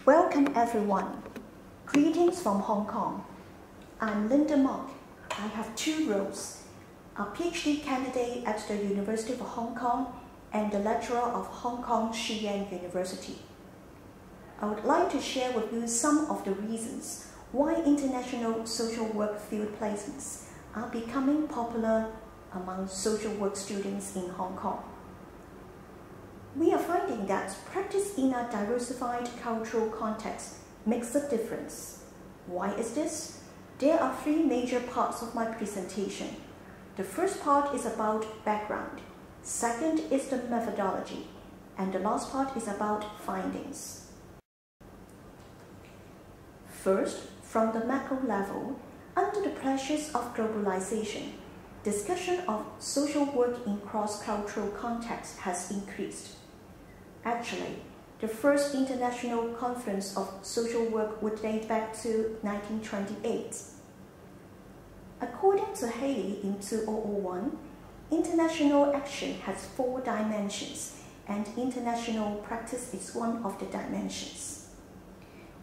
Welcome everyone. Greetings from Hong Kong. I'm Linda Monk. I have two roles, a PhD candidate at the University of Hong Kong and the lecturer of Hong Kong Shiyan University. I would like to share with you some of the reasons why international social work field placements are becoming popular among social work students in Hong Kong. We are finding that practice in a diversified cultural context makes a difference. Why is this? There are three major parts of my presentation. The first part is about background, second is the methodology, and the last part is about findings. First, from the macro level, under the pressures of globalization, discussion of social work in cross-cultural context has increased. Actually, the first international conference of social work would date back to 1928. According to Haley in 2001, international action has 4 dimensions, and international practice is one of the dimensions.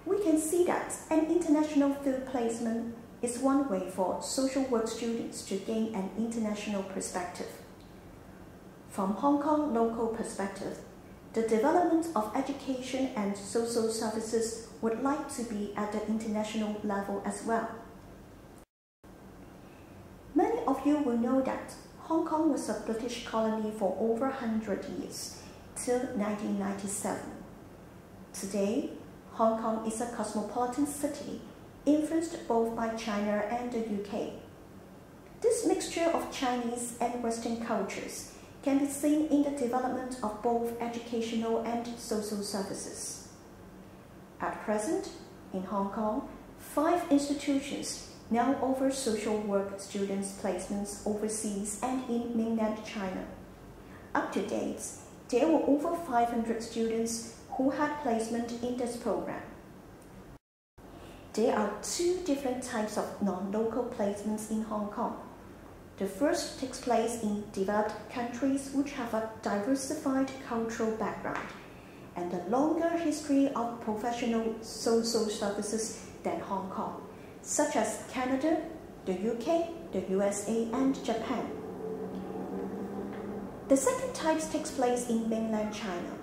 We can see that an international field placement is one way for social work students to gain an international perspective. From Hong Kong local perspective, the development of education and social services would like to be at the international level as well. Many of you will know that Hong Kong was a British colony for over 100 years, till 1997. Today, Hong Kong is a cosmopolitan city, influenced both by China and the UK. This mixture of Chinese and Western cultures can be seen in the development of both educational and social services. At present, in Hong Kong, 5 institutions now offer social work students placements overseas and in mainland China. Up to date, there were over 500 students who had placement in this program. There are 2 different types of non-local placements in Hong Kong. The first takes place in developed countries which have a diversified cultural background and a longer history of professional social services than Hong Kong, such as Canada, the UK, the USA, and Japan. The second type takes place in mainland China,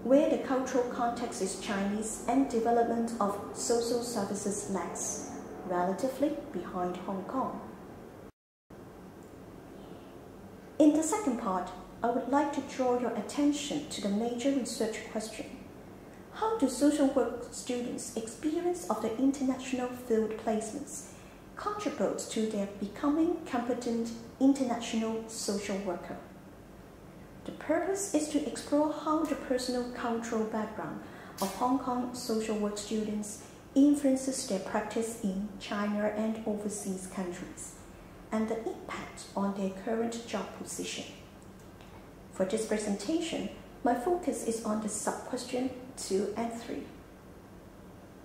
where the cultural context is Chinese and development of social services lags, relatively behind Hong Kong. In the second part, I would like to draw your attention to the major research question. How do social work students' experience of the international field placements contribute to their becoming competent international social worker? The purpose is to explore how the personal cultural background of Hong Kong social work students influences their practice in China and overseas countries, and the impact on their current job position. For this presentation, my focus is on the sub-question 2 and 3.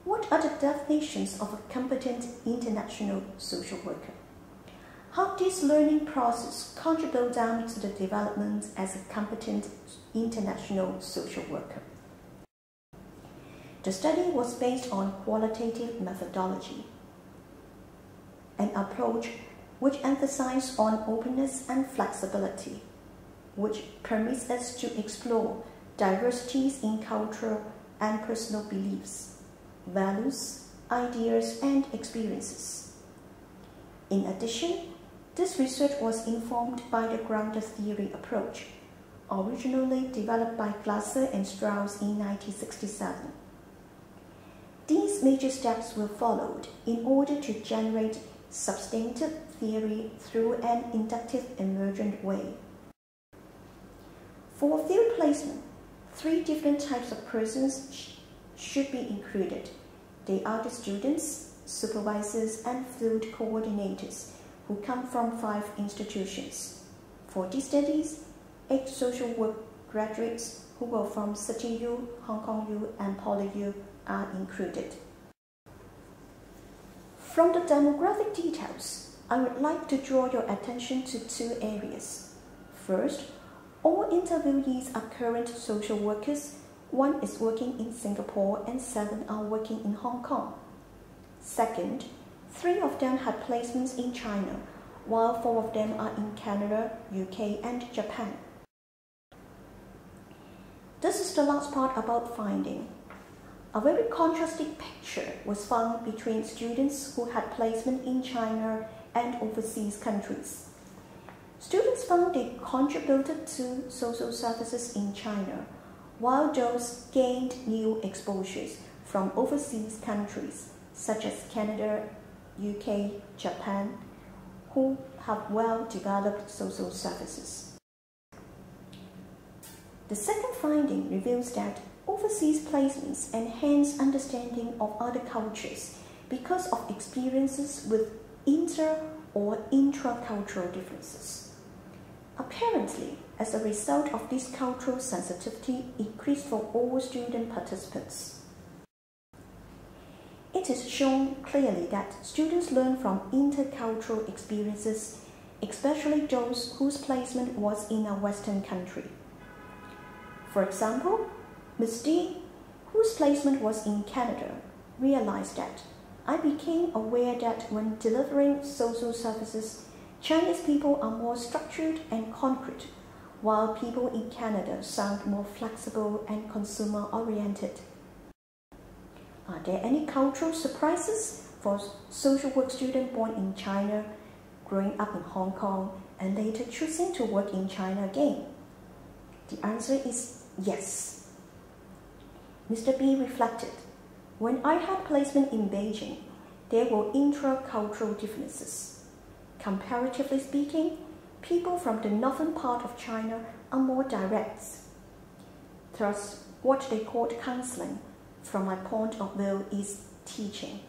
What are the definitions of a competent international social worker? How this learning process contributes down to the development as a competent international social worker? The study was based on qualitative methodology, an approach which emphasizes on openness and flexibility, which permits us to explore diversities in cultural and personal beliefs, values, ideas, and experiences. In addition, this research was informed by the grounded theory approach, originally developed by Glasser and Strauss in 1967. These major steps were followed in order to generate substantive theory through an inductive emergent way. For field placement, 3 different types of persons should be included. They are the students, supervisors, and field coordinators who come from 5 institutions. For these studies, 8 social work graduates who were from City U, Hong Kong U, and Poly U are included. From the demographic details, I would like to draw your attention to 2 areas. First, all interviewees are current social workers 1 is working in Singapore and 7 are working in Hong Kong. Second, 3 of them had placements in China, while 4 of them are in Canada, UK, and Japan. This is the last part about finding. A very contrasting picture was found between students who had placement in China and overseas countries. Students found they contributed to social services in China, while those gained new exposures from overseas countries such as Canada, UK, Japan, who have well-developed social services. The second finding reveals that overseas placements enhance understanding of other cultures because of experiences with inter- or intra-cultural differences. Apparently, as a result of this cultural sensitivity increased for all student participants. It is shown clearly that students learn from intercultural experiences, especially those whose placement was in a Western country. For example, Ms. D, whose placement was in Canada, realized that I became aware that when delivering social services, Chinese people are more structured and concrete, while people in Canada sound more flexible and consumer-oriented. Are there any cultural surprises for social work students born in China, growing up in Hong Kong, and later choosing to work in China again? The answer is yes. Mr. B reflected, when I had placement in Beijing, there were intra-cultural differences. Comparatively speaking, people from the northern part of China are more direct. Thus, what they called counseling, from my point of view, is teaching.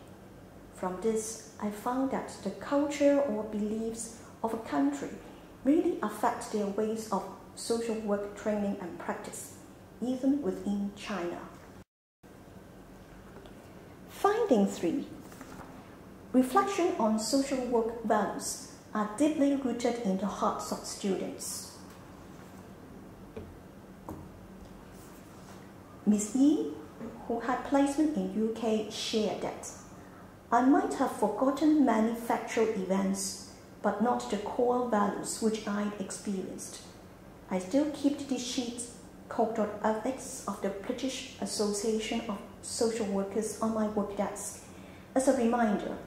From this, I found that the culture or beliefs of a country really affect their ways of social work training and practice, even within China. Finding 3. Reflection on social work values are deeply rooted in the hearts of students. Ms. E, who had placement in UK, shared that I might have forgotten many factual events, but not the core values which I experienced. I still keep the sheet Code of Ethics of the British Association of Social Workers on my work desk as a reminder,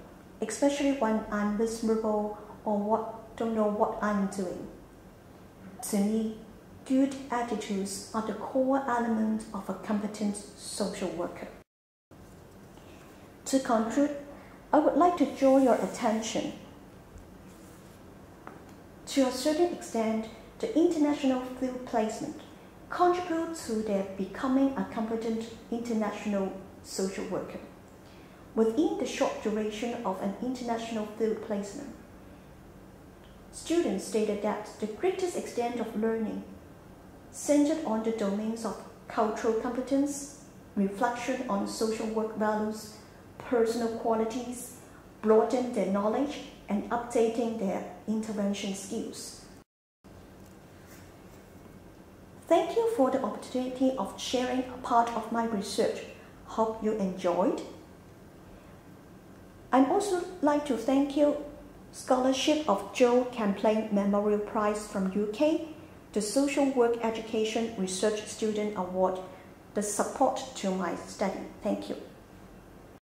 especially when I'm miserable or don't know what I'm doing. To me, good attitudes are the core element of a competent social worker. To conclude, I would like to draw your attention. To a certain extent, the international field placement contributes to their becoming a competent international social worker. Within the short duration of an international field placement, students stated that the greatest extent of learning centered on the domains of cultural competence, reflection on social work values, personal qualities, broaden their knowledge, and updating their intervention skills. Thank you for the opportunity of sharing a part of my research. Hope you enjoyed. I'd also like to thank you Scholarship of Joe Camplain Memorial Prize from UK, the Social Work Education Research Student Award, the support to my study. Thank you.